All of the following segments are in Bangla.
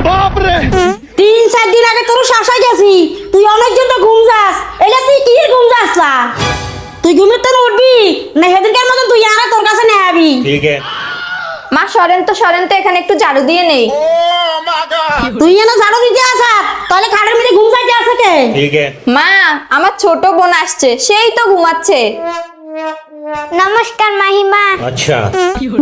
বাপরে 3-4 দিন আগে তোর শাসা গেছি তুই অনেকজন তো ঘুম যাস এলা তুই কি ঘুম যাস না তুই ঘুমের তো উঠবি না সেদিনকার মতন তুই আর তোর কাছে নিয়ে আবি ঠিক আছে মা সরেন তো এখানে একটু ঝাড়ু দিয়ে নেই। তুই এনে ঝাড়ু দিতে আসা তাহলে খাটের মধ্যে ঘুম যাইতে আসে কে ঠিক আছে মা আমার ছোট বোন আসছে সেই তো ঘুমাচ্ছে। নমস্কার মাহিমা। আচ্ছা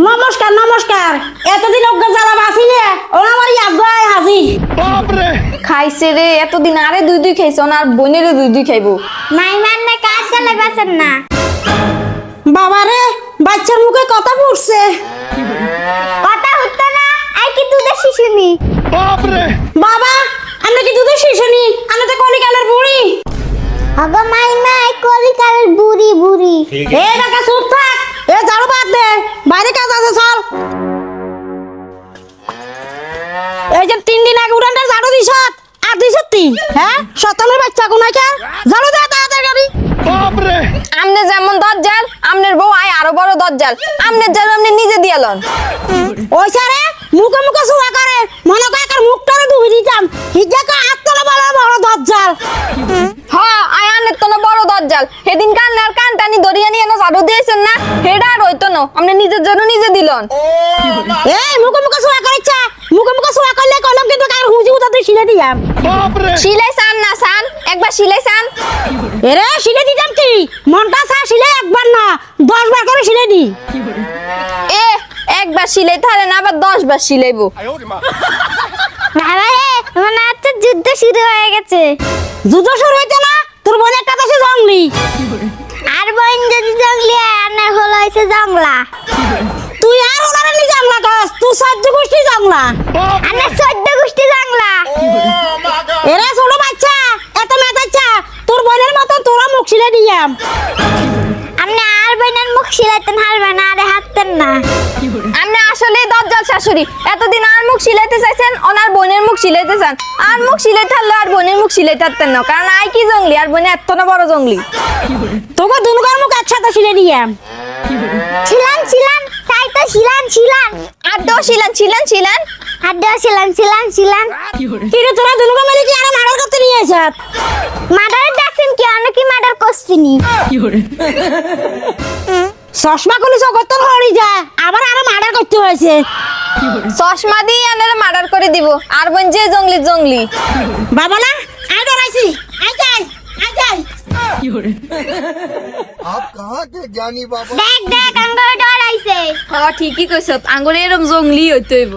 নমস্কার নমস্কার এতদিন অজ্ঞা জ্বালা বাসিলে ওরা আমার আব্বাই হাজির বাপরে খাইছে রে এতদিন আরে দুই খাইছে ওনার বোনের দুই খাইবো। মাহিমার না কাজ চলে বাসেন না। বাবারে বাচ্চার মুখে কথা পড়ছে কথা হতো না আই কি দুধের শিশুনি। বাপরে বাবা আমরা কি দুধের শিশু নি আমরা তো কলিকালের বুড়ি আগো মাহিমা আই কলিকালের বুড়ি বুড়ি। ঠিক এ আছে কাকা চুপ থাক এ ঝাড়ু বাদ দে বাইরে কাজ আছে চল এই যে 3 দিন আগে উড়ানটা ঝাড়ু দিছ আর দিছ তুই হ্যাঁ শতানের বাচ্চা কোনায় কে ঝাড়ু দে তাড়াতাড়ি বাপরে আমনে যেমন দজ্জাল আমনের বউ আয় আরো বড় দজ্জাল আমনের জাল আমনে নিজে দিয়ালন। ওই সারে মুখে মুখে সুয়া করে মনে করে একার মুখটারে ডুবি দিতাম হিজা কা আত্তলা বড় বড় দজ্জাল হ আয় আনের তো না বড় দজ্জাল সেদিন কান্নার কানটানি দরিয়া নিয়ে না ঝাড়ু দিয়েছেন না হেডা আর হইতো না আমনে নিজের জন্য নিজে দিলন। এই মুখে মুখে সুয়া করেছে মুখে মুখে সুয়া করলে কলম কিন্তু কার হুজি উতা তুই শিলে দিয়াম বাপরে সিলাই সান না সান একবার সিলাই সান। এরে শিলে দিতাম কি মনটা সা শিলে একবার না 10 বার করে শিলে দি এ একবার সিলাই তাহলে না আবার 10 বার সিলাইবো। বাবা রে মনে হচ্ছে যুদ্ধ শুরু হয়ে গেছে। যুদ্ধ শুরু হইতে না তোর বোনের কথা সে জংলি আর বোন যদি জঙ্গলি আনে হলো হইছে জংলা। তুই আর ওনারে নি জাংলা কাস তুই সহ্য গোষ্ঠী জাংলা আনে 14 গোষ্ঠী জংলা। এরে ছোট বাচ্চা এত মেতাচ্ছা তোর বোনের মতো তোরা মুখ শিলে দিয়াম আপনি আর বোনের মুখ সিলাইতেন হারবেন আরে হাততেন না। আপনি আসলে দজ্জাল শাশুড়ি এতদিন আর মুখ সিলাইতে চাইছেন ওনার বোনের মুখ সিলাইতে চান আর মুখ সিলাইতে থাকলে আর বোনের মুখ সিলাইতে পারতেন না কারণ আই কি জঙ্গলি আর বোনে এত না বড় জঙ্গলি। তোকে দুনুকার মুখ একসাথে শিলে দিয়াম ছিলান ছিলান তাই তো ছিলান ছিলান আর দো ছিলেন আর দেও ছিলান ছিলান ছিলান। কিন্তু তোরা দুনুকা মিলে কি আর মারার করতে নিয়ে আসাত মার্ডার দেখছেন কি অনেক কি মার্ডার করছিনি। চশমা খুলে জগৎ হরি যা আবার আরো মার্ডার করতে হয়েছে চশমা দিয়ে আনারা মার্ডার করে দিব আর বোন যে জঙ্গলি বাবা না আই ডরাইছি আই যাই आप कहाँ के ज्ञानी बाबा? দেখ দেখ আঙ্গুর ডরাইছে। হ্যাঁ ঠিকই কইছ আঙ্গুরে এরম জঙ্গলি হইতে হইব।